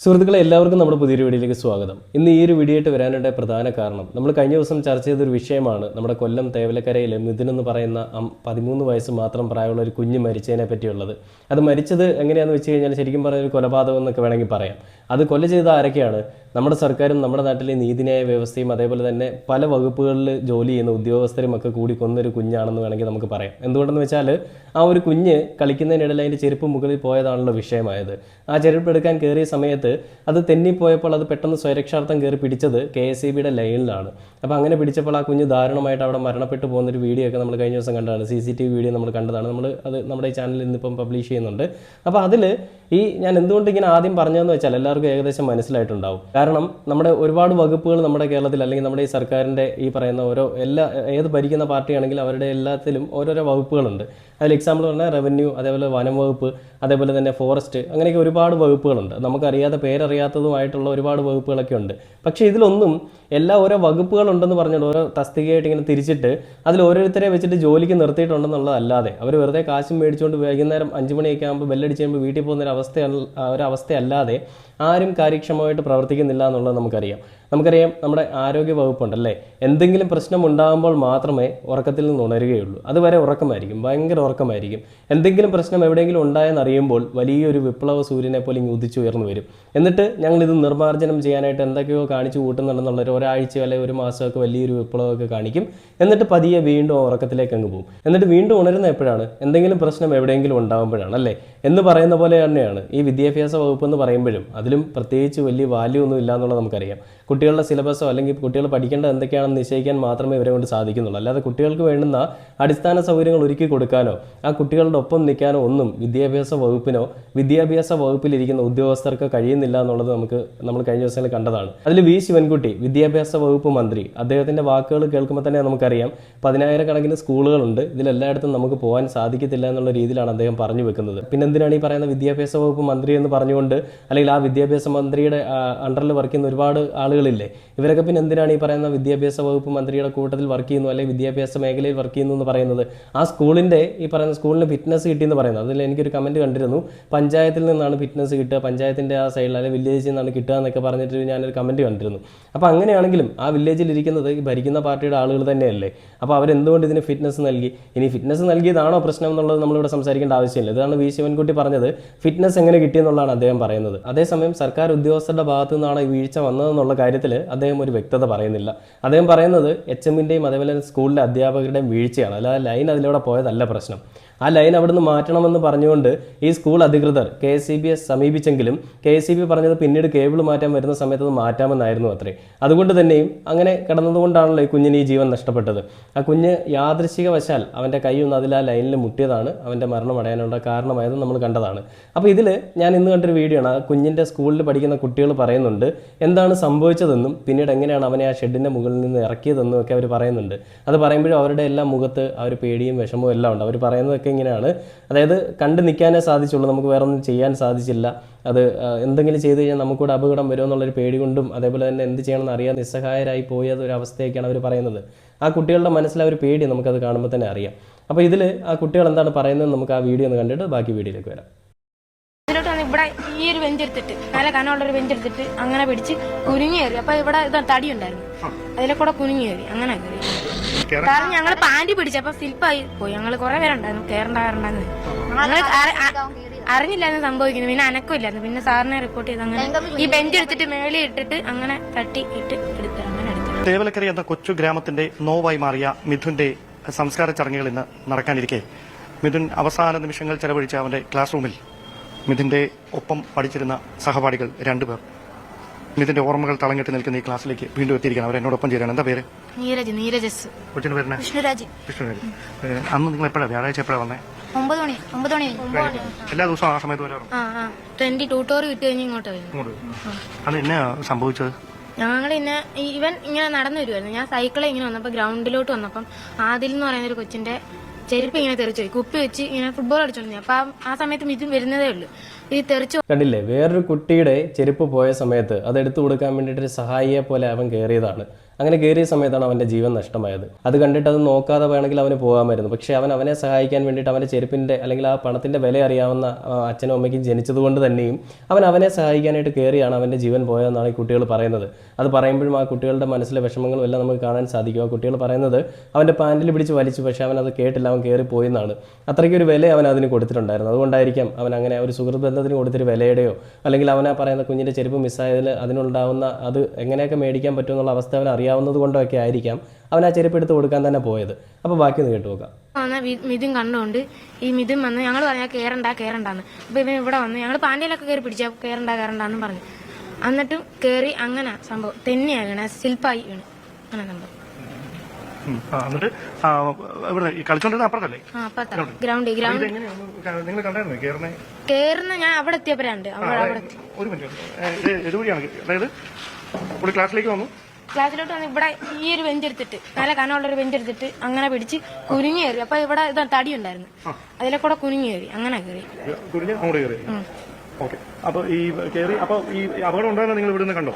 സുഹൃത്തുക്കളെ എല്ലാവർക്കും നമ്മുടെ പുതിയൊരു വീഡിയോയിലേക്ക് സ്വാഗതം. ഇന്ന് ഈ ഒരു വീഡിയോ ആയിട്ട് വരാനുള്ള പ്രധാന കാരണം നമ്മൾ കഴിഞ്ഞ ദിവസം ചർച്ച ചെയ്തൊരു വിഷയമാണ്. നമ്മുടെ കൊല്ലം തേവലക്കരയിലെ മിഥുൻ എന്ന് പറയുന്ന 13 വയസ്സ് മാത്രം പ്രായമുള്ള ഒരു കുഞ്ഞ് മരിച്ചതിനെ പറ്റിയുള്ളത്. അത് മരിച്ചത് എങ്ങനെയാണെന്ന് വെച്ച് കഴിഞ്ഞാൽ ശരിക്കും പറഞ്ഞ ഒരു കൊലപാതകം എന്നൊക്കെ വേണമെങ്കിൽ പറയാം. അത് കൊല ചെയ്ത ആരൊക്കെയാണ്? നമ്മുടെ സർക്കാരും നമ്മുടെ നാട്ടിലെ നീതിന്യായ വ്യവസ്ഥയും അതേപോലെ തന്നെ പല വകുപ്പുകളിൽ ജോലി ചെയ്യുന്ന ഉദ്യോഗസ്ഥരും ഒക്കെ കൂടി കൊന്നൊരു കുഞ്ഞാണെന്ന് വേണമെങ്കിൽ നമുക്ക് പറയാം. എന്തുകൊണ്ടെന്ന് വെച്ചാൽ ആ ഒരു കുഞ്ഞ് കളിക്കുന്നതിനിടയിൽ അതിൻ്റെ ചെരുപ്പ് മുകളിൽ പോയതാണല്ലോ വിഷയമായത്. ആ ചെരുപ്പ് എടുക്കാൻ കയറിയ സമയത്ത് അത് തെന്നിപ്പോയപ്പോൾ അത് പെട്ടെന്ന് സ്വയരക്ഷാർത്ഥം കയറി പിടിച്ചത് KSEBയുടെ ലൈനിലാണ്. അപ്പോൾ അങ്ങനെ പിടിച്ചപ്പോൾ ആ കുഞ്ഞ് ദാരുണമായിട്ട് അവിടെ മരണപ്പെട്ടു പോകുന്നൊരു വീഡിയോ ഒക്കെ നമ്മൾ കഴിഞ്ഞ ദിവസം കണ്ടതാണ്. CCTV വീഡിയോ നമ്മൾ കണ്ടതാണ്. അത് നമ്മുടെ ഈ ചാനലിൽ ഇന്നിപ്പം പബ്ലിഷ് ചെയ്യുന്നുണ്ട്. അപ്പോൾ അതിൽ ഞാൻ എന്തുകൊണ്ട് ഇങ്ങനെ ആദ്യം പറഞ്ഞതെന്ന് വെച്ചാൽ എല്ലാവർക്കും ഏകദേശം മനസ്സിലായിട്ടുണ്ടാവും. കാരണം നമ്മുടെ ഒരുപാട് വകുപ്പുകൾ നമ്മുടെ കേരളത്തിൽ അല്ലെങ്കിൽ നമ്മുടെ ഈ സർക്കാരിൻ്റെ ഈ പറയുന്ന ഏത് ഭരിക്കുന്ന പാർട്ടിയാണെങ്കിലും അവരുടെ എല്ലാത്തിലും ഓരോരോ വകുപ്പുകളുണ്ട്. അതിൽ എക്സാമ്പിൾ പറഞ്ഞാൽ റവന്യൂ, അതേപോലെ വനം വകുപ്പ്, അതേപോലെ തന്നെ ഫോറസ്റ്റ്, അങ്ങനെയൊക്കെ ഒരുപാട് വകുപ്പുകളുണ്ട്. നമുക്കറിയാത്ത പേരറിയാത്തതുമായിട്ടുള്ള ഒരുപാട് വകുപ്പുകളൊക്കെ ഉണ്ട്. പക്ഷേ ഇതിലൊന്നും ഓരോ വകുപ്പുകളുണ്ടെന്ന് പറഞ്ഞുകൊണ്ട് ഓരോ തസ്തികയായിട്ട് ഇങ്ങനെ തിരിച്ചിട്ട് അതിൽ ഓരോരുത്തരെ വെച്ചിട്ട് ജോലിക്ക് നിർത്തിയിട്ടുണ്ടെന്നുള്ളതല്ലാതെ അവർ വെറുതെ കാശും മേടിച്ചുകൊണ്ട് വൈകുന്നേരം 5 മണിയൊക്കെ ആകുമ്പോൾ ബെല്ലടിച്ച് കഴിയുമ്പോൾ വീട്ടിൽ പോകുന്ന ഒരവസ്ഥയല്ലാതെ ആരും കാര്യക്ഷമമായിട്ട് പ്രവർത്തിക്കുന്നില്ല എന്നുള്ളത് നമുക്കറിയാം. നമ്മുടെ ആരോഗ്യ വകുപ്പുണ്ടല്ലേ, എന്തെങ്കിലും പ്രശ്നം ഉണ്ടാകുമ്പോൾ മാത്രമേ ഉറക്കത്തിൽ നിന്ന് ഉണരുകയുള്ളൂ. അതുവരെ ഉറക്കമായിരിക്കും, ഭയങ്കര ഉറക്കമായിരിക്കും. എന്തെങ്കിലും പ്രശ്നം എവിടെയെങ്കിലും ഉണ്ടായെന്നറിയുമ്പോൾ വലിയൊരു വിപ്ലവ സൂര്യനെ പോലെ ഇങ്ങ് ഉദിച്ചുയർന്നു വരും. എന്നിട്ട് ഞങ്ങളിത് നിർമ്മാർജ്ജനം ചെയ്യാനായിട്ട് എന്തൊക്കെയോ കാണിച്ചു കൂട്ടുന്നുണ്ടെന്നുള്ളൊരു ഒരാഴ്ചയോ അല്ലെങ്കിൽ ഒരു മാസമൊക്കെ വലിയൊരു വിപ്ലവമൊക്കെ കാണിക്കും. എന്നിട്ട് പതിയെ വീണ്ടും ഉറക്കത്തിലേക്ക് അങ്ങ് പോകും. എന്നിട്ട് വീണ്ടും ഉണരുന്ന എപ്പോഴാണ്? എന്തെങ്കിലും പ്രശ്നം എവിടെയെങ്കിലും ഉണ്ടാകുമ്പോഴാണ് അല്ലേ എന്ന് പറയുന്ന പോലെ തന്നെയാണ് ഈ വിദ്യാഭ്യാസ വകുപ്പ് എന്ന് പറയുമ്പോഴും. അതിലും പ്രത്യേകിച്ച് വലിയ വാല്യൂ ഒന്നും ഇല്ല എന്നുള്ളത് നമുക്കറിയാം. കുട്ടികളുടെ സിലബസോ അല്ലെങ്കിൽ കുട്ടികൾ പഠിക്കേണ്ടത് എന്തൊക്കെയാണെന്ന് നിശ്ചയിക്കാൻ മാത്രമേ ഇവരെ കൊണ്ട് സാധിക്കുന്നുള്ളൂ. അല്ലാതെ കുട്ടികൾക്ക് വേണ്ടുന്ന അടിസ്ഥാന സൗകര്യങ്ങൾ ഒരുക്കി കൊടുക്കാനോ ആ കുട്ടികളുടെ ഒപ്പം നിൽക്കാനോ ഒന്നും വിദ്യാഭ്യാസ വകുപ്പിനോ വിദ്യാഭ്യാസ വകുപ്പിലിരിക്കുന്ന ഉദ്യോഗസ്ഥർക്ക് കഴിയുന്നില്ല എന്നുള്ളത് നമ്മൾ കഴിഞ്ഞ ദിവസങ്ങളിൽ കണ്ടതാണ്. അതിൽ V. ശിവൻകുട്ടി, വിദ്യാഭ്യാസ വകുപ്പ് മന്ത്രി, അദ്ദേഹത്തിൻ്റെ വാക്കുകൾ കേൾക്കുമ്പോൾ തന്നെ നമുക്കറിയാം 10,000 കണക്കിന് സ്കൂളുകളുണ്ട്, ഇതിലെല്ലായിടത്തും നമുക്ക് പോകാൻ സാധിക്കത്തില്ല എന്നുള്ള രീതിയിലാണ് അദ്ദേഹം പറഞ്ഞു വെക്കുന്നത്. പിന്നെ എന്തിനാണ് ഈ പറയുന്ന വിദ്യാഭ്യാസ വകുപ്പ് മന്ത്രി എന്ന് പറഞ്ഞുകൊണ്ട്, അല്ലെങ്കിൽ ആ വിദ്യാഭ്യാസ മന്ത്രിയുടെ അണ്ടറിൽ വർക്ക് ചെയ്യുന്ന ഒരുപാട് ആളുകളില്ലേ, ഇവരൊക്കെ പിന്നെ എന്തിനാണ് ഈ പറയുന്ന വിദ്യാഭ്യാസ വകുപ്പ് മന്ത്രിയുടെ കൂട്ടത്തിൽ വർക്ക് ചെയ്യുന്നു അല്ലെങ്കിൽ വിദ്യാഭ്യാസ മേഖലയിൽ വർക്ക് ചെയ്യുന്നു എന്ന് പറയുന്നത്? ആ സ്കൂളിൻ്റെ ഈ പറയുന്ന സ്കൂളിന് ഫിറ്റ്നസ് കിട്ടിയെന്ന് പറയുന്നത്, അതിൽ എനിക്കൊരു കമൻറ്റ് കണ്ടിരുന്നു, പഞ്ചായത്തിൽ നിന്നാണ് ഫിറ്റ്നസ് കിട്ടുക, പഞ്ചായത്തിൻ്റെ ആ സൈഡിൽ അല്ലെങ്കിൽ വില്ലേജിൽ നിന്നാണ് കിട്ടുക എന്നൊക്കെ പറഞ്ഞിട്ട് ഞാനൊരു കമൻറ്റ് കണ്ടിരുന്നു. അപ്പോൾ അങ്ങനെയാണെങ്കിലും ആ വില്ലേജിൽ ഇരിക്കുന്നത് ഈ ഭരിക്കുന്ന പാർട്ടിയുടെ ആളുകൾ തന്നെയല്ലേ. അപ്പോൾ അവരെന്തുകൊണ്ട് ഇതിന് ഫിറ്റ്നസ് നൽകി? ഇനി ഫിറ്റ്നസ് നൽകിയതാണോ പ്രശ്നം എന്നുള്ളത് നമ്മളിവിടെ സംസാരിക്കേണ്ട ആവശ്യമില്ല. ഇതാണ് V. ശിവൻകുട്ടി പറഞ്ഞത്. ഫിറ്റ്നസ് എങ്ങനെ കിട്ടിയെന്നുള്ളതാണ് അദ്ദേഹം പറയുന്നത്. അതേസമയം സർക്കാർ ഉദ്യോഗസ്ഥരുടെ ഭാഗത്തു നിന്നാണ് ഈ വീഴ്ച വന്നതെന്നുള്ള കാര്യത്തിൽ അദ്ദേഹം ഒരു വ്യക്തത പറയുന്നില്ല. അദ്ദേഹം പറയുന്നത് HMൻ്റെയും അതേപോലെ സ്കൂളിലെ അധ്യാപകരുടെയും വീഴ്ചയാണ്, അല്ലാതെ ലൈൻ അതിലൂടെ പോയതല്ല പ്രശ്നം. ആ ലൈൻ അവിടുന്ന് മാറ്റണമെന്ന് പറഞ്ഞുകൊണ്ട് ഈ സ്കൂൾ അധികൃതർ KSEBയെ സമീപിച്ചെങ്കിലും KSEB പറഞ്ഞത് പിന്നീട് കേബിൾ മാറ്റാൻ വരുന്ന സമയത്ത് അത് മാറ്റാമെന്നായിരുന്നു അത്രേ. അതുകൊണ്ട് തന്നെയും അങ്ങനെ കിടന്നതുകൊണ്ടാണല്ലോ ഈ കുഞ്ഞിന് ഈ ജീവൻ നഷ്ടപ്പെട്ടത്. ആ കുഞ്ഞ് യാദൃശ്ചികവശാൽ അവൻ്റെ കൈയൊന്ന് അതിൽ ആ ലൈനിൽ മുട്ടിയതാണ് അവൻ്റെ മരണം അടയാനുള്ള കാരണമായത് നമ്മൾ കണ്ടതാണ്. അപ്പോൾ ഇതിൽ ഞാൻ ഇന്ന് കണ്ടൊരു വീഡിയോ ആണ്. ആ കുഞ്ഞിൻ്റെ സ്കൂളിൽ പഠിക്കുന്ന കുട്ടികൾ പറയുന്നുണ്ട് എന്താണ് സംഭവിച്ചതെന്നും പിന്നീട് എങ്ങനെയാണ് അവനെ ആ ഷെഡിൻ്റെ മുകളിൽ നിന്ന് ഇറക്കിയതെന്നും ഒക്കെ അവർ പറയുന്നുണ്ട്. അത് പറയുമ്പോഴും അവരുടെ എല്ലാ മുഖത്ത് ആ ഒരു പേടിയും വിഷമവും എല്ലാം ഉണ്ട്. അവർ പറയുന്നത് ഇങ്ങനെയാണ്, അതായത് കണ്ടു നിൽക്കാനേ സാധിച്ചുള്ളൂ, നമുക്ക് വേറെ ഒന്നും ചെയ്യാൻ സാധിച്ചില്ല. അത് എന്തെങ്കിലും ചെയ്തു കഴിഞ്ഞാൽ നമുക്കൂടെ അപകടം വരുമെന്നുള്ളൊരു പേടി കൊണ്ടും അതേപോലെ തന്നെ എന്ത് ചെയ്യണമെന്ന് അറിയാൻ നിസ്സഹായരായി പോയതൊരവസ്ഥയൊക്കെയാണ് അവർ പറയുന്നത്. ആ കുട്ടികളുടെ മനസ്സിലെ ഒരു പേടി നമുക്കത് കാണുമ്പോൾ തന്നെ അറിയാം. അപ്പോൾ ഇതിൽ ആ കുട്ടികൾ എന്താണ് പറയുന്നത് നമുക്ക് ആ വീഡിയോ ഒന്ന് കണ്ടിട്ട് ബാക്കി വീഡിയോയിലേക്ക് വരാം. ഇവിടെ ഈ ഒരു ബെഞ്ചെടുത്തിട്ട് നല്ല കനമുള്ളൊരു ബെഞ്ചെടുത്തിട്ട് അങ്ങനെ പിടിച്ച് കുനിഞ്ഞു കയറി. അപ്പൊ ഇവിടെ തടി ഉണ്ടായിരുന്നു, അതിലെ കൂടെ കുനിഞ്ഞു കയറി. അങ്ങനെ കയറി കാരണം ഞങ്ങൾ പാൻറ് പിടിച്ചപ്പോ സ്ലിപ്പായി പോയി. ഞങ്ങൾ കുറെ പേരുണ്ടായിരുന്നു, കയറണ്ടായിരുന്നു. ഞങ്ങൾ അറിഞ്ഞില്ലായിരുന്നു സംഭവിക്കുന്നത്. പിന്നെ അനക്കമില്ലായിരുന്നു. പിന്നെ സാറിനെ റിപ്പോർട്ട് ചെയ്ത് അങ്ങനെ ഈ ബെഞ്ച് എടുത്തിട്ട് മേളിൽ ഇട്ടിട്ട് അങ്ങനെ തട്ടി ഇട്ട് എടുത്തു. അങ്ങനെ എടുത്തു. തേവലക്കര എന്ന കൊച്ചു ഗ്രാമത്തിന്റെ നോവായി മാറിയ മിഥുന്റെ സംസ്കാര ചടങ്ങുകൾ ഇന്ന് നടക്കാനിരിക്കെ മിഥുൻ അവസാന നിമിഷങ്ങൾ ചെലവഴിച്ച അവന്റെ ക്ലാസ് റൂമിൽ മിഥുന്റെ ഒപ്പം പഠിച്ചിരുന്ന സഹപാഠികൾ 2 പേർ മിഥുന്റെ ഓർമ്മകൾ തളങ്ങിട്ട് നിൽക്കുന്ന ഈ ക്ലാസ്സിലേക്ക് വീണ്ടും എത്തിയിരിക്കണം. അവർ എന്നോടൊപ്പം ചേരാണ്. എന്താ പേര്? നീരജ്. കൊച്ചിന്റെ പേര് വിഷ്ണുരാജ്. അന്ന് നിങ്ങൾ എപ്പോഴാണ്, വ്യാഴാഴ്ച എപ്പോഴാണ് വന്നേ? 9 മണി. എല്ലാ ദിവസവും ആ സമയത്ത് വരാറുണ്ട്? 22 ടൂർ വിട്ട് കഴിഞ്ഞ് ഇങ്ങോട്ട് വരും. അത് എന്നാ സംഭവിച്ചത്? ഞങ്ങൾ ഇവൻ ഇങ്ങനെ നടന്നു വരുമായിരുന്നു. ഞാൻ സൈക്കിളിൽ ഇങ്ങനെ വന്നപ്പോൾ ഗ്രൗണ്ടിലോട്ട് വന്നപ്പം ആദിൽ എന്ന് പറയുന്ന ഒരു കൊച്ചിന്റെ ചെരുപ്പ് ഇങ്ങനെ തെറിച്ചുപോയി. കുപ്പി വെച്ച് ഇങ്ങനെ ഫുട്ബോൾ അടിച്ചോണ്ടിരുന്നു. അപ്പൊ ആ സമയത്ത് മിഥുൻ വരുന്നതേ ഉള്ളൂ. ഈ തെറിച്ചു കണ്ടില്ലേ, വേറൊരു കുട്ടിയുടെ ചെരുപ്പ് പോയ സമയത്ത് അത് എടുത്തു കൊടുക്കാൻ വേണ്ടിയിട്ട് ഒരു സഹായിയെ പോലെ അവൻ കയറിയതാണ്. അങ്ങനെ കയറിയ സമയത്താണ് അവൻ്റെ ജീവൻ നഷ്ടമായത്. അത് കണ്ടിട്ട് അത് നോക്കാതെ വേണമെങ്കിൽ അവന് പോകാമായിരുന്നു. പക്ഷേ അവനെ സഹായിക്കാൻ വേണ്ടിയിട്ട് അവൻ്റെ ചെരുപ്പിൻ്റെ അല്ലെങ്കിൽ ആ പണത്തിൻ്റെ വില അറിയാവുന്ന അച്ഛനും അമ്മയ്ക്കും ജനിച്ചതുകൊണ്ട് തന്നെയും അവനെ സഹായിക്കാനായിട്ട് കയറിയാണ് അവൻ്റെ ജീവൻ പോയതെന്നാണ് ഈ കുട്ടികൾ പറയുന്നത്. അത് പറയുമ്പോഴും ആ കുട്ടികളുടെ മനസ്സിലെ വിഷമങ്ങളും എല്ലാം നമുക്ക് കാണാൻ സാധിക്കും. ആ കുട്ടികൾ പറയുന്നത് അവൻ്റെ പാൻറ്റിൽ പിടിച്ച് വലിച്ചു, പക്ഷേ അവൻ അത് കേട്ടില്ല, അവൻ കയറിപ്പോയി എന്നാണ്. അത്രയ്ക്കൊരു വില അവൻ അതിന് കൊടുത്തിട്ടുണ്ടായിരുന്നു. അതുകൊണ്ടായിരിക്കാം അവൻ അങ്ങനെ ഒരു സുഹൃത്ത് ബന്ധത്തിന് കൊടുത്തൊരു വിലയുടെയോ അല്ലെങ്കിൽ അവനെ പറയുന്ന കുഞ്ഞിൻ്റെ ചെരുപ്പ് മിസ്സായതിൽ അതിനുണ്ടാവുന്ന അത് എങ്ങനെയൊക്കെ മേടിക്കാൻ പറ്റുമെന്നുള്ള അവസ്ഥ അവൻ അറിയാവുന്നത് കൊണ്ടൊക്കെ ആയിരിക്കാം അവൻ ആ ചെരുപ്പ് എടുത്ത് കൊടുക്കാൻ തന്നെ പോയത്. അപ്പോൾ ബാക്കി ഒന്ന് കേട്ടു നോക്കാം. മിഥുൻ കണ്ടുകൊണ്ട് ഈ മിഥുൻ വന്ന് ഞങ്ങൾ പറഞ്ഞാൽ കയറണ്ടാന്ന്. അപ്പൊ ഇവൻ ഇവിടെ വന്ന് ഞങ്ങൾ പാൻഡയിലൊക്കെ കയറി പിടിച്ചാൽ കയറണ്ടാന്ന് പറഞ്ഞു. എന്നിട്ടും കയറി അങ്ങനെ സംഭവം തന്നെയാണ് വീണ, സ്ലിപ്പായി വീണ് അങ്ങനെ സംഭവം. എന്നിട്ട് കളിച്ചോണ്ടിരുന്ന അപ്പുറത്തല്ലേ ഗ്രൗണ്ട് നിങ്ങൾ കണ്ടായിരുന്നു കയറുന്ന ഞാൻ അവിടെ എത്തിയപ്പോഴാണ്ട് ഒരു മിനിറ്റ് ഇതുവഴിയാണ്. അതായത് പുള്ളി ക്ലാസ്സിലേക്ക് വന്നു, ക്ലാസ്സിലോട്ട് വന്ന് ഇവിടെ ഈ ഒരു ബെഞ്ചെടുത്തിട്ട് നല്ല കനമുള്ളൊരു ബെഞ്ചെടുത്തിട്ട് അങ്ങനെ പിടിച്ച് കുനിഞ്ഞു കയറി. അപ്പൊ ഇവിടെ തടി ഉണ്ടായിരുന്നു, അതിലെ കൂടെ കുനിഞ്ഞു കയറി അങ്ങനെ കയറി. അങ്ങോട്ട് കയറി. ഓക്കെ. അപ്പൊ ഈ കയറി അപ്പൊ ഈ അപകടം ഉണ്ടാകുന്ന നിങ്ങൾ ഇവിടെ നിന്ന് കണ്ടോ?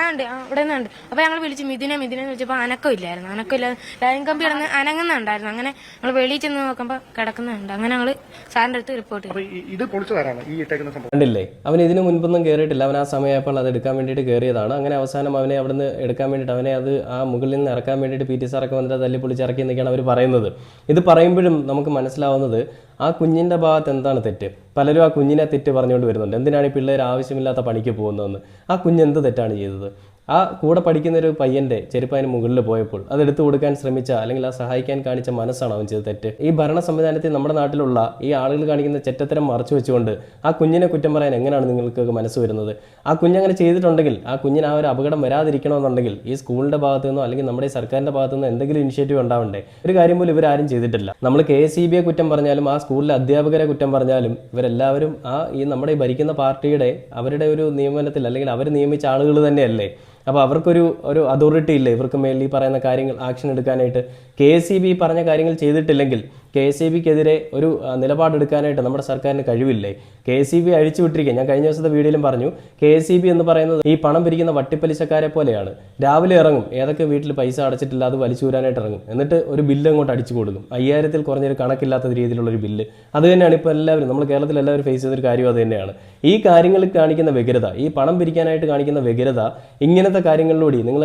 ഉണ്ട്, ഇവിടെ നിന്നുണ്ട്. അപ്പൊ ഞങ്ങൾ വിളിച്ച് മിഥുനെ വിളിച്ചപ്പോ അനക്കമില്ലായിരുന്നു. ലൈൻ കമ്പി കിടന്ന് അനങ്ങുന്നുണ്ടായിരുന്നു. അങ്ങനെ ഞങ്ങൾ വെളിയിൽ ചെന്ന് നോക്കുമ്പോ കിടക്കുന്നുണ്ട്. അങ്ങനെ ഞങ്ങള് സാറിന്റെ അടുത്ത് റിപ്പോർട്ട് ചെയ്തു. ഇത് പൊളിച്ചതാരാണ് ഈ ഇട്ടേക്കുന്ന സംഭവം? കണ്ടില്ലേ, അവൻ ഇതിനു മുൻപൊന്നും കയറിയിട്ടില്ല. അവൻ ആ സമയമായപ്പോൾ അത് എടുക്കാൻ വേണ്ടിയിട്ട് കയറിയതാണ്. അങ്ങനെ അവസാനം അവനെ അവിടെ നിന്ന് എടുക്കാൻ വേണ്ടിയിട്ട് അവനെ അത് ആ മുകളിൽ നിന്ന് ഇറക്കാൻ വേണ്ടിയിട്ട് PT സാറൊക്കെ വന്നിട്ട് തല്ലി പൊളിച്ചിറക്കി എന്നൊക്കെയാണ് അവർ പറയുന്നത്. ഇത് പറയുമ്പോഴും നമുക്ക് മനസ്സിലാവുന്നത് ആ കുഞ്ഞിൻ്റെ ഭാഗത്ത് എന്താണ് തെറ്റ്. പലരും ആ കുഞ്ഞിനെ തെറ്റ് പറഞ്ഞുകൊണ്ട് വരുന്നുണ്ട്. എന്തിനാണ് ഈ പിള്ളേർ ആവശ്യമില്ലാത്ത പണിക്ക് പോകുന്നതെന്ന്. ആ കുഞ്ഞ് എന്ത് തെറ്റാണ് ചെയ്തത്? ആ കൂടെ പഠിക്കുന്ന ഒരു പയ്യൻ്റെ ചെരുപ്പ് അതിന് മുകളിൽ പോയപ്പോൾ അത് എടുത്തു കൊടുക്കാൻ ശ്രമിച്ച അല്ലെങ്കിൽ ആ സഹായിക്കാൻ കാണിച്ച മനസ്സാണ് അവൻ ചെയ്ത തെറ്റ്. ഈ ഭരണ സംവിധാനത്തിൽ നമ്മുടെ നാട്ടിലുള്ള ഈ ആളുകൾ കാണിക്കുന്ന ചെറ്റത്തരം മറച്ചു വെച്ചുകൊണ്ട് ആ കുഞ്ഞിനെ കുറ്റം പറയാൻ എങ്ങനെയാണ് നിങ്ങൾക്ക് മനസ്സ് വരുന്നത്? ആ കുഞ്ഞങ്ങനെ ചെയ്തിട്ടുണ്ടെങ്കിൽ ആ കുഞ്ഞിന് ആ ഒരു അപകടം വരാതിരിക്കണമെന്നുണ്ടെങ്കിൽ ഈ സ്കൂളിൻ്റെ ഭാഗത്തു നിന്നോ അല്ലെങ്കിൽ നമ്മുടെ ഈ സർക്കാരിൻ്റെ ഭാഗത്തു നിന്നോ എന്തെങ്കിലും ഇനിഷ്യേറ്റീവ് ഉണ്ടാവണ്ടേ? ഒരു കാര്യം പോലും ഇവരാരും ചെയ്തിട്ടില്ല. നമ്മൾ KSEBയെ കുറ്റം പറഞ്ഞാലും ആ സ്കൂളിലെ അധ്യാപകരെ കുറ്റം പറഞ്ഞാലും ഇവരെല്ലാവരും ഈ നമ്മുടെ ഈ ഭരിക്കുന്ന പാർട്ടിയുടെ അവരുടെ ഒരു നിയമനത്തിൽ അല്ലെങ്കിൽ അവർ നിയമിച്ച ആളുകൾ തന്നെയല്ലേ. അപ്പോൾ അവർക്കൊരു അതോറിറ്റി ഇല്ലേ ഇവർക്ക് മേൽ ഈ പറയുന്ന കാര്യങ്ങൾ ആക്ഷൻ എടുക്കാനായിട്ട്? KSEB പറഞ്ഞ കാര്യങ്ങൾ ചെയ്തിട്ടില്ലെങ്കിൽ KSEBക്കെതിരെ ഒരു നിലപാടെടുക്കാനായിട്ട് നമ്മുടെ സർക്കാരിന് കഴിവില്ലേ? KSEB അഴിച്ചുവിട്ടിരിക്കുക. ഞാൻ കഴിഞ്ഞ ദിവസത്തെ വീഡിയോയിലും പറഞ്ഞു, KSEB എന്ന് പറയുന്നത് ഈ പണം പിരിക്കുന്ന വട്ടിപ്പലിശക്കാരെ പോലെയാണ്. രാവിലെ ഇറങ്ങും, ഏതൊക്കെ വീട്ടിൽ പൈസ അടച്ചിട്ടില്ല അത് വലിച്ചൂരാനായിട്ട് ഇറങ്ങും. എന്നിട്ട് ഒരു ബില്ല് അങ്ങോട്ട് അടിച്ചു കൊടുക്കും. 5000-ൽ കുറഞ്ഞൊരു കണക്കില്ലാത്ത രീതിയിലുള്ളൊരു ബില്ല്. അത് തന്നെയാണ് ഇപ്പോൾ എല്ലാവരും നമ്മൾ കേരളത്തിൽ എല്ലാവരും ഫേസ് ചെയ്തൊരു കാര്യം. അത് തന്നെയാണ് ഈ കാര്യങ്ങളിൽ കാണിക്കുന്ന വ്യഗ്രത, ഈ പണം പിരിക്കാനായിട്ട് കാണിക്കുന്ന വ്യഗ്രത. ഇങ്ങനത്തെ കാര്യങ്ങളിലൂടെ നിങ്ങൾ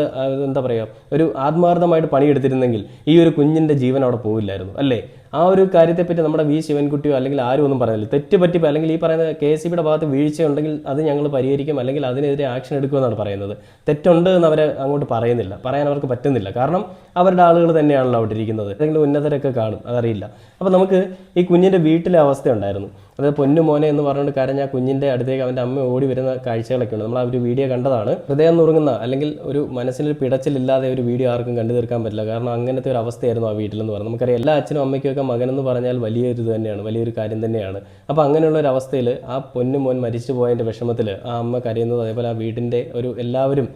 എന്താ പറയുക, ഒരു ആത്മാർത്ഥമായിട്ട് പണിയെടുത്തിരുന്നെങ്കിൽ ഈ ഒരു കുഞ്ഞിൻ്റെ ജീവൻ അവിടെ പോവില്ലായിരുന്നു അല്ലേ? ആ ഒരു കാര്യത്തെപ്പറ്റി നമ്മുടെ V. ശിവൻകുട്ടിയോ അല്ലെങ്കിൽ ആരും ഒന്നും പറയുന്നില്ല. തെറ്റ് പറ്റിപ്പോൾ അല്ലെങ്കിൽ ഈ പറയുന്ന KSEBയുടെ ഭാഗത്ത് വീഴ്ചയുണ്ടെങ്കിൽ അത് ഞങ്ങൾ പരിഹരിക്കും അല്ലെങ്കിൽ അതിനെതിരെ ആക്ഷൻ എടുക്കുമെന്നാണ് പറയുന്നത്. തെറ്റുണ്ട് എന്ന് അവരെ അങ്ങോട്ട് പറയുന്നില്ല, പറയാൻ അവർക്ക് പറ്റുന്നില്ല. കാരണം അവരുടെ ആളുകൾ തന്നെയാണല്ലോ അവിടെ ഇരിക്കുന്നത്. ഏതെങ്കിലും ഉന്നതരൊക്കെ കാണും, അതറിയില്ല. അപ്പോൾ നമുക്ക് ഈ കുഞ്ഞിൻ്റെ വീട്ടിലെ അവസ്ഥ ഉണ്ടായിരുന്നു. അതായത് പൊന്നു മോനെ എന്ന് പറഞ്ഞുകൊണ്ട് കരഞ്ഞ ആ കുഞ്ഞിൻ്റെ അടുത്തേക്ക് അവൻ്റെ അമ്മ ഓടി വരുന്ന കാഴ്ചകളൊക്കെ ഉണ്ട്. നമ്മൾ ആ ഒരു വീഡിയോ കണ്ടതാണ്. ഹൃദയം നുറുങ്ങുന്ന അല്ലെങ്കിൽ ഒരു മനസ്സിനൊരു പിടച്ചിലില്ലാതെ ഒരു വീഡിയോ ആർക്കും കണ്ടു തീർക്കാൻ പറ്റില്ല. കാരണം അങ്ങനത്തെ ഒരു അവസ്ഥയായിരുന്നു ആ വീട്ടിലെന്ന് പറയുന്നത്. നമുക്കറിയാം, എല്ലാ അച്ഛനും അമ്മയ്ക്കൊക്കെ മകനെന്ന് പറഞ്ഞാൽ വലിയൊരു ഇത് തന്നെയാണ്, വലിയൊരു കാര്യം തന്നെയാണ്. അപ്പോൾ അങ്ങനെയുള്ള ഒരു അവസ്ഥയിൽ ആ പൊന്നു മോൻ മരിച്ചു പോയതിൻ്റെ വിഷമത്തിൽ ആ അമ്മ കരയുന്നത്, അതേപോലെ ആ വീടിൻ്റെ എല്ലാവരും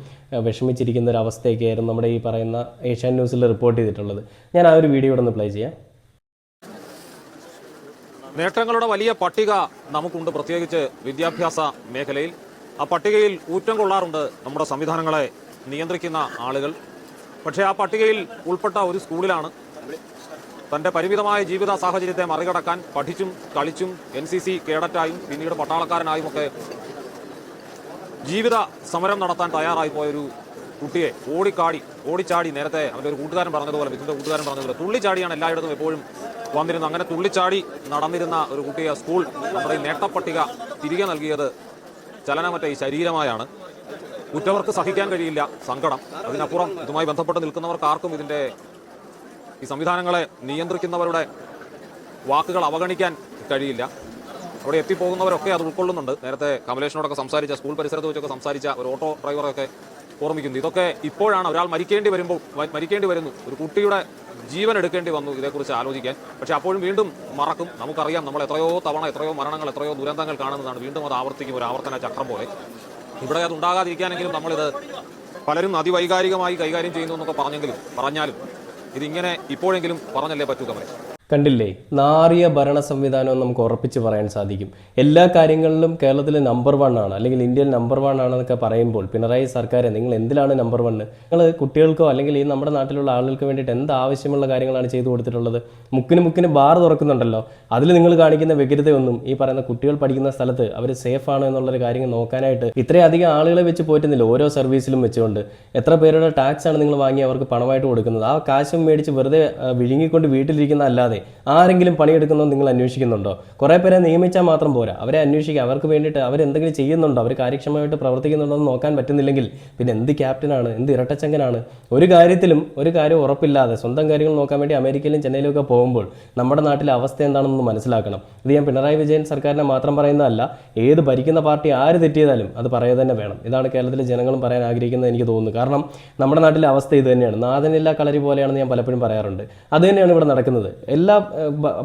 വിഷമിച്ചിരിക്കുന്ന ഒരു അവസ്ഥയൊക്കെയായിരുന്നു നമ്മുടെ ഈ പറയുന്ന ഏഷ്യാനെറ്റ് ന്യൂസിൽ റിപ്പോർട്ട് ചെയ്തിട്ടുള്ളത്. ഞാൻ ആ ഒരു വീഡിയോ ഇവിടെ ഒന്ന് പ്ലേ ചെയ്യാം. നേട്ടങ്ങളുടെ വലിയ പട്ടിക നമുക്കുണ്ട്, പ്രത്യേകിച്ച് വിദ്യാഭ്യാസ മേഖലയിൽ. ആ പട്ടികയിൽ ഊറ്റം കൊള്ളാറുണ്ട് നമ്മുടെ സംവിധാനങ്ങളെ നിയന്ത്രിക്കുന്ന ആളുകൾ. പക്ഷേ ആ പട്ടികയിൽ ഉൾപ്പെട്ട ഒരു സ്കൂളിലാണ് തൻ്റെ പരിമിതമായ ജീവിത സാഹചര്യത്തെ മറികടക്കാൻ പഠിച്ചും കളിച്ചും NCC കേഡറ്റായും പിന്നീട് പട്ടാളക്കാരനായും ഒക്കെ ജീവിത സമരം നടത്താൻ തയ്യാറായി പോയൊരു കുട്ടിയെ ഓടിച്ചാടി നേരത്തെ അവൻ്റെ ഒരു കൂട്ടുകാരൻ പറഞ്ഞതുപോലെ, മിഥുൻ്റെ കൂട്ടുകാരൻ പറഞ്ഞതുപോലെ തുള്ളിച്ചാടിയാണ് എല്ലായിടത്തും എപ്പോഴും വന്നിരുന്നത്. അങ്ങനെ തുള്ളിച്ചാടി നടന്നിരുന്ന ഒരു കുട്ടിയെ സ്കൂൾ നമ്മുടെ ഈ നേട്ടപ്പട്ടിക തിരികെ നൽകിയത് ചലനമറ്റ ഈ ശരീരമായാണ്. കുറ്റവർക്ക് സഹിക്കാൻ കഴിയില്ല സങ്കടം. അതിനപ്പുറം ഇതുമായി ബന്ധപ്പെട്ട് നിൽക്കുന്നവർക്ക് ആർക്കും ഇതിൻ്റെ ഈ സംവിധാനങ്ങളെ നിയന്ത്രിക്കുന്നവരുടെ വാക്കുകൾ അവഗണിക്കാൻ കഴിയില്ല. അവിടെ എത്തിപ്പോകുന്നവരൊക്കെ അത് ഉൾക്കൊള്ളുന്നുണ്ട്. നേരത്തെ കമലേഷിനോടൊക്കെ സംസാരിച്ച, സ്കൂൾ പരിസരത്ത് വെച്ചൊക്കെ സംസാരിച്ച ഒരു ഓട്ടോ ഡ്രൈവറൊക്കെ ഓർമ്മിക്കുന്നു. ഇതൊക്കെ ഇപ്പോഴാണ് ഒരാൾ മരിക്കേണ്ടി വരുന്നു, ഒരു കുട്ടിയുടെ ജീവൻ എടുക്കേണ്ടി വന്നു ഇതേക്കുറിച്ച് ആലോചിക്കാൻ. പക്ഷെ അപ്പോഴും വീണ്ടും മറക്കും. നമുക്കറിയാം, നമ്മൾ എത്രയോ തവണ എത്രയോ മരണങ്ങൾ എത്രയോ ദുരന്തങ്ങൾ കാണുന്നതാണ്. വീണ്ടും അത് ആവർത്തിക്കും, ഒരു ആവർത്തന ചക്രം പോലെ. ഇവിടെ അത് ഉണ്ടാകാതിരിക്കാനെങ്കിലും നമ്മളിത് പലരും അതിവൈകാരികമായി കൈകാര്യം ചെയ്യുന്നു എന്നൊക്കെ പറഞ്ഞാലും ഇതിങ്ങനെ ഇപ്പോഴെങ്കിലും പറഞ്ഞല്ലേ പറ്റൂ. കമലേ, കണ്ടില്ലേ, നാറിയ ഭരണ സംവിധാനം നമുക്ക് ഉറപ്പിച്ച് പറയാൻ സാധിക്കും. എല്ലാ കാര്യങ്ങളിലും കേരളത്തിൽ നമ്പർ 1 ആണ്, അല്ലെങ്കിൽ ഇന്ത്യയിൽ നമ്പർ 1 ആണെന്നൊക്കെ പറയുമ്പോൾ പിണറായി സർക്കാരെ നിങ്ങൾ എന്തിലാണ് നമ്പർ 1? നിങ്ങൾ കുട്ടികൾക്കോ അല്ലെങ്കിൽ ഈ നമ്മുടെ നാട്ടിലുള്ള ആളുകൾക്ക് വേണ്ടിയിട്ട് എന്ത് ആവശ്യമുള്ള കാര്യങ്ങളാണ് ചെയ്തു കൊടുത്തിട്ടുള്ളത്? മുക്കിന് ബാർ തുറക്കുന്നുണ്ടല്ലോ, അതിൽ നിങ്ങൾ കാണിക്കുന്ന വ്യഗ്രതയൊന്നും ഈ പറയുന്ന കുട്ടികൾ പഠിക്കുന്ന സ്ഥലത്ത് അവർ സേഫ് ആണോ എന്നുള്ളൊരു കാര്യങ്ങൾ നോക്കാനായിട്ട് ഇത്രയധികം ആളുകളെ വെച്ച് പോറ്റുന്നില്ല. ഓരോ സർവീസിലും വെച്ചുകൊണ്ട് എത്ര പേരുടെ ടാക്സ് ആണ് നിങ്ങൾ വാങ്ങി അവർക്ക് പണമായിട്ട് കൊടുക്കുന്നത്? ആ കാശും മേടിച്ച് വെറുതെ വിഴുങ്ങിക്കൊണ്ട് വീട്ടിലിരിക്കുന്ന അല്ലാതെ ആരെങ്കിലും പണിയെടുക്കുന്നോ നിങ്ങൾ അന്വേഷിക്കുന്നുണ്ടോ? കുറേ പേരെ നിയമിച്ചാൽ മാത്രം പോരാ, അവരെ അന്വേഷിക്കുക. അവർക്ക് വേണ്ടിയിട്ട് അവരെന്തെങ്കിലും ചെയ്യുന്നുണ്ടോ, അവർ കാര്യക്ഷമമായിട്ട് പ്രവർത്തിക്കുന്നുണ്ടോ എന്ന് നോക്കാൻ പറ്റുന്നില്ലെങ്കിൽ പിന്നെ എന്ത് ക്യാപ്റ്റനാണ്, എന്ത് ഇരട്ടച്ചങ്കനാണ്? ഒരു കാര്യം ഉറപ്പില്ലാതെ സ്വന്തം കാര്യങ്ങൾ നോക്കാൻ വേണ്ടി അമേരിക്കയിലും ചെന്നൈയിലും ഒക്കെ പോകുമ്പോൾ നമ്മുടെ നാട്ടിലെ അവസ്ഥ എന്താണെന്ന് മനസ്സിലാക്കണം. ഇത് ഞാൻ പിണറായി വിജയൻ സർക്കാരിനെ മാത്രം പറയുന്നതല്ല, ഏത് ഭരിക്കുന്ന പാർട്ടി ആര് തെറ്റിയതാലും അത് പറയുക തന്നെ വേണം. ഇതാണ് കേരളത്തിലെ ജനങ്ങളും പറയാൻ ആഗ്രഹിക്കുന്നത് എനിക്ക് തോന്നുന്നു. കാരണം നമ്മുടെ നാട്ടിലെ അവസ്ഥ ഇത് തന്നെയാണ്. നാഥനില്ല കളരി പോലെയാണെന്ന് ഞാൻ പലപ്പോഴും പറയാറുണ്ട്. അത് തന്നെയാണ് ഇവിടെ നടക്കുന്നത്.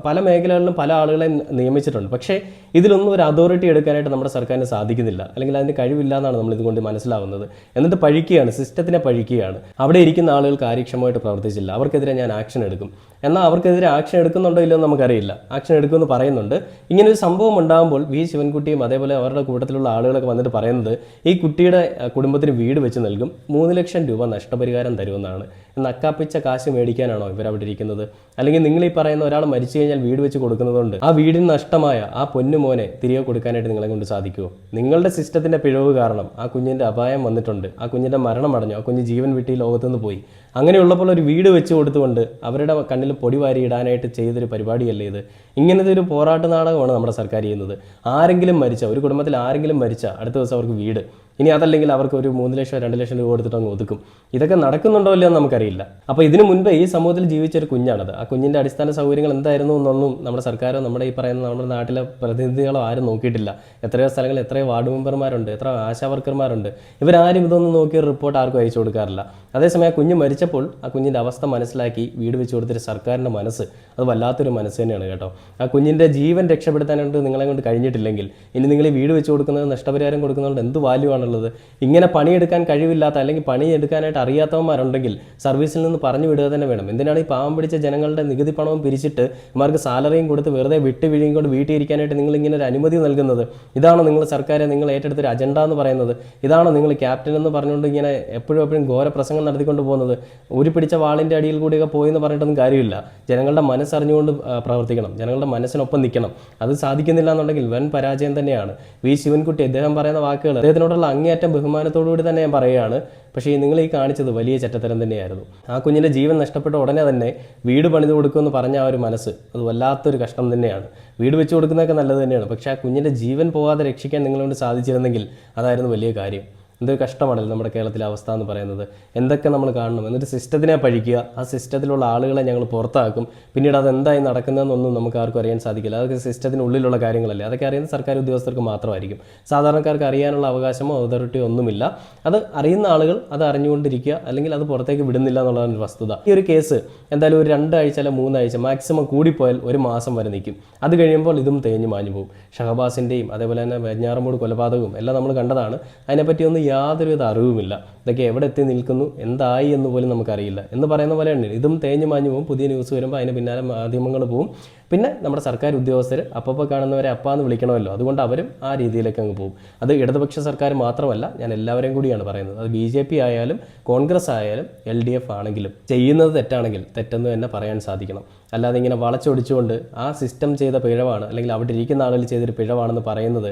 പല മേഖലകളിലും പല ആളുകളെ നിയമിച്ചിട്ടുണ്ട്. പക്ഷേ ഇതിലൊന്നും ഒരു അതോറിറ്റി എടുക്കാനായിട്ട് നമ്മുടെ സർക്കാരിന് സാധിക്കുന്നില്ല, അല്ലെങ്കിൽ അതിന് കഴിവില്ല എന്നാണ് നമ്മൾ ഇതുകൊണ്ട് മനസ്സിലാവുന്നത്. എന്നിട്ട് പഴിക്കുകയാണ്, സിസ്റ്റത്തിനെ പഴിക്കുകയാണ്. അവിടെ ഇരിക്കുന്ന ആളുകൾ കാര്യക്ഷമമായിട്ട് പ്രവർത്തിച്ചില്ല, അവർക്കെതിരെ ഞാൻ ആക്ഷൻ എടുക്കും. എന്നാൽ അവർക്കെതിരെ ആക്ഷൻ എടുക്കുന്നുണ്ടോ ഇല്ലയോ എന്ന് നമുക്കറിയില്ല. ആക്ഷൻ എടുക്കുമെന്ന് പറയുന്നുണ്ട്. ഇങ്ങനൊരു സംഭവം ഉണ്ടാകുമ്പോൾ വി ശിവൻകുട്ടിയും അതേപോലെ അവരുടെ കൂട്ടത്തിലുള്ള ആളുകളൊക്കെ വന്നിട്ട് പറയുന്നത് ഈ കുട്ടിയുടെ കുടുംബത്തിന് വീട് വെച്ച് നൽകും, 3 ലക്ഷം രൂപ നഷ്ടപരിഹാരം തരുമെന്നാണ്. നക്കാപ്പിച്ച കാശ് മേടിക്കാനാണോ ഇവരവിടെ ഇരിക്കുന്നത്? അല്ലെങ്കിൽ നിങ്ങൾ ഈ പറയുന്ന ഒരാൾ മരിച്ചു കഴിഞ്ഞാൽ വീട് വെച്ച് കൊടുക്കുന്നതുകൊണ്ട് ആ വീടിന് നഷ്ടമായ ആ പൊന്നുമോനെ തിരികെ കൊടുക്കാനായിട്ട് നിങ്ങളെ കൊണ്ട് സാധിക്കുമോ? നിങ്ങളുടെ സിസ്റ്റത്തിൻ്റെ പിഴവ് കാരണം ആ കുഞ്ഞിൻ്റെ അപായം വന്നിട്ടുണ്ട്, ആ കുഞ്ഞിൻ്റെ മരണം അടഞ്ഞു, ആ കുഞ്ഞ് ജീവൻ വിട്ട് ഈ ലോകത്തുനിന്ന് പോയി. അങ്ങനെയുള്ളപ്പോൾ ഒരു വീട് വെച്ച് കൊടുത്തുകൊണ്ട് അവരുടെ കണ്ണിൽ പൊടി വാരി ഇടാനായിട്ട് ചെയ്തൊരു പരിപാടിയല്ലേ ഇത്? ഇങ്ങനത്തെ ഒരു പോരാട്ട നാടകമാണ് നമ്മുടെ സർക്കാർ ചെയ്യുന്നത്. ആരെങ്കിലും മരിച്ച, ഒരു കുടുംബത്തിൽ ആരെങ്കിലും മരിച്ച അടുത്ത ദിവസം അവർക്ക് വീട്, ഇനി അതല്ലെങ്കിൽ അവർക്ക് ഒരു 3 ലക്ഷം 2 ലക്ഷം രൂപ കൊടുത്തിട്ട് അങ്ങ് ഒതുക്കും. ഇതൊക്കെ നടക്കുന്നുണ്ടോ ഇല്ലയോ എന്ന് നമുക്കറിയില്ല. അപ്പോൾ ഇതിനു മുൻപ് ഈ സമൂഹത്തിൽ ജീവിച്ചൊരു കുഞ്ഞാണത്. ആ കുഞ്ഞിൻ്റെ അടിസ്ഥാന സൗകര്യങ്ങൾ എന്തായിരുന്നു എന്നൊന്നും നമ്മുടെ സർക്കാരോ നമ്മുടെ ഈ പറയുന്ന നമ്മുടെ നാട്ടിലെ പ്രതിനിധികളോ ആരും നോക്കിയിട്ടില്ല. എത്രയോ സ്ഥലങ്ങളിൽ എത്രയോ വാർഡ് മെമ്പർമാരുണ്ട്, എത്ര ആശാവർക്കർമാരുണ്ട്, ഇവരാരും ഇതൊന്നും നോക്കിയ റിപ്പോർട്ട് ആർക്കും അയച്ചു കൊടുക്കാറില്ല. അതേസമയം ആ കുഞ്ഞ് മരിച്ചപ്പോൾ ആ കുഞ്ഞിൻ്റെ അവസ്ഥ മനസ്സിലാക്കി വീട് വെച്ച് കൊടുത്തൊരു സർക്കാരിൻ്റെ മനസ്സ്, അത് വല്ലാത്തൊരു മനസ്സ് തന്നെയാണ് കേട്ടോ. ആ കുഞ്ഞിൻ്റെ ജീവൻ രക്ഷപ്പെടുത്താനായിട്ട് നിങ്ങളെ കൊണ്ട് കഴിഞ്ഞിട്ടില്ലെങ്കിൽ ഇനി നിങ്ങൾ ഈ വീട് വെച്ച് കൊടുക്കുന്നത്, നഷ്ടപരിഹാരം കൊടുക്കുന്നതുകൊണ്ട് എന്ത് വാല്യൂ ആണുള്ളത്? ഇങ്ങനെ പണിയെടുക്കാൻ കഴിവില്ലാത്ത അല്ലെങ്കിൽ പണിയെടുക്കാനായിട്ട് അറിയാത്തവന്മാരുണ്ടെങ്കിൽ സർവീസിൽ നിന്ന് പറഞ്ഞു വിടുക തന്നെ വേണം. എന്തിനാണ് ഈ പാവം പിടിച്ച ജനങ്ങളുടെ നികുതി പണവും പിരിച്ചിട്ട് ഇവർക്ക് സാലറിയും കൊടുത്ത് വെറുതെ വിട്ട് വിഴുങ്ങി കൊണ്ട് വീട്ടിൽ ഇരിക്കാനായിട്ട് നിങ്ങൾ ഇങ്ങനെ ഒരു അനുമതി നൽകുന്നത്? ഇതാണോ നിങ്ങൾ സർക്കാരെ നിങ്ങൾ ഏറ്റെടുത്തൊരു അജണ്ട എന്ന് പറയുന്നത്? ഇതാണോ നിങ്ങൾ ക്യാപ്റ്റൻ എന്ന് പറഞ്ഞുകൊണ്ട് ഇങ്ങനെ എപ്പോഴും ഘോര പ്രസംഗം നടത്തിക്കൊണ്ട് പോകുന്നത്? ഒരു പിടിച്ച വാളിൻ്റെ അടിയിൽ കൂടിയൊക്കെ പോയി എന്ന് പറഞ്ഞിട്ടൊന്നും കാര്യമില്ല. ജനങ്ങളുടെ മനസ്സറിഞ്ഞുകൊണ്ട് പ്രവർത്തിക്കണം, ജനങ്ങളുടെ മനസ്സിനൊപ്പം നിൽക്കണം. അത് സാധിക്കുന്നില്ല എന്നുണ്ടെങ്കിൽ വൻ പരാജയം തന്നെയാണ്. വി ശിവൻകുട്ടി അദ്ദേഹം പറയുന്ന വാക്കുകൾ അദ്ദേഹത്തിനോടുള്ള അങ്ങേയറ്റം ബഹുമാനത്തോടുകൂടി തന്നെ ഞാൻ പറയുകയാണ്. പക്ഷേ നിങ്ങൾ ഈ കാണിച്ചത് വലിയ ചെറ്റത്തരം തന്നെയായിരുന്നു. ആ കുഞ്ഞിൻ്റെ ജീവൻ നഷ്ടപ്പെട്ട ഉടനെ തന്നെ വീട് പണിത് കൊടുക്കുമെന്ന് പറഞ്ഞ ആ ഒരു മനസ്സ്, അത് വല്ലാത്തൊരു കഷ്ടം തന്നെയാണ്. വീട് വെച്ച് കൊടുക്കുന്നതൊക്കെ നല്ലത് തന്നെയാണ്, പക്ഷേ ആ കുഞ്ഞിൻ്റെ ജീവൻ പോകാതെ രക്ഷിക്കാൻ നിങ്ങളോട് സാധിച്ചിരുന്നെങ്കിൽ അതായിരുന്നു വലിയ കാര്യം. എന്തൊരു കഷ്ടമാണല്ലോ നമ്മുടെ കേരളത്തിലെ അവസ്ഥ എന്ന് പറയുന്നത്. എന്തൊക്കെ നമ്മൾ കാണണം, എന്നിട്ട് സിസ്റ്റത്തിനെ പഴിക്കുക, ആ സിസ്റ്റത്തിലുള്ള ആളുകളെ ഞങ്ങൾ പുറത്താക്കും, പിന്നീട് അതെന്തായി നടക്കുന്നതെന്നൊന്നും നമുക്ക് ആർക്കും അറിയാൻ സാധിക്കില്ല. അതൊക്കെ സിസ്റ്റത്തിനുള്ളിലുള്ള കാര്യങ്ങളല്ലേ, അതൊക്കെ അറിയുന്ന സർക്കാർ ഉദ്യോഗസ്ഥർക്ക് മാത്രമായിരിക്കും. സാധാരണക്കാർക്ക് അറിയാനുള്ള അവകാശമോ അതോറിറ്റിയോ ഒന്നുമില്ല. അത് അറിയുന്ന ആളുകൾ അത് അറിഞ്ഞുകൊണ്ടിരിക്കുക, അല്ലെങ്കിൽ അത് പുറത്തേക്ക് വിടുന്നില്ല എന്നുള്ളതാണ് ഒരു വസ്തുത. ഈ ഒരു കേസ് എന്തായാലും ഒരു 2 ആഴ്ച അല്ല 3 ആഴ്ച മാക്സിമം കൂടിപ്പോയാൽ 1 മാസം വരെ നിൽക്കും. അത് കഴിയുമ്പോൾ ഇതും തേഞ്ഞു മാഞ്ഞു പോകും. ഷഹബാസിൻ്റെയും അതേപോലെ തന്നെ വെഞ്ഞാറമൂട് കൊലപാതകവും എല്ലാം നമ്മൾ കണ്ടതാണ്. അതിനെപ്പറ്റിയൊന്നും യാതൊരുവിധ അറിവുമില്ല. ഇതൊക്കെ എവിടെ എത്തി നിൽക്കുന്നു, എന്തായി എന്ന് പോലും നമുക്കറിയില്ല എന്ന് പറയുന്ന പോലെയാണ്. ഇതും തേഞ്ഞു മാഞ്ഞു പോകും. പുതിയ ന്യൂസ് വരുമ്പോൾ അതിന് പിന്നാലെ മാധ്യമങ്ങൾ പോവും. പിന്നെ നമ്മുടെ സർക്കാർ ഉദ്യോഗസ്ഥർ അപ്പോൾ കാണുന്നവരെ അപ്പാന്ന് വിളിക്കണമല്ലോ, അതുകൊണ്ട് അവരും ആ രീതിയിലേക്ക് അങ്ങ് പോകും. അത് ഇടതുപക്ഷ സർക്കാർ മാത്രമല്ല, ഞാൻ എല്ലാവരെയും കൂടിയാണ് പറയുന്നത്. അത് BJP ആയാലും കോൺഗ്രസ് ആയാലും LDF ആണെങ്കിലും ചെയ്യുന്നത് തെറ്റാണെങ്കിൽ തെറ്റെന്ന് തന്നെ പറയാൻ സാധിക്കണം. അല്ലാതെ ഇങ്ങനെ വളച്ചൊടിച്ചുകൊണ്ട് ആ സിസ്റ്റം ചെയ്ത പിഴവാണ് അല്ലെങ്കിൽ അവിടെ ഇരിക്കുന്ന ആളുകൾ ചെയ്തൊരു പിഴവാണെന്ന് പറയുന്നത്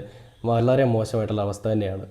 വളരെ മോശമായിട്ടുള്ള അവസ്ഥ തന്നെയാണ്.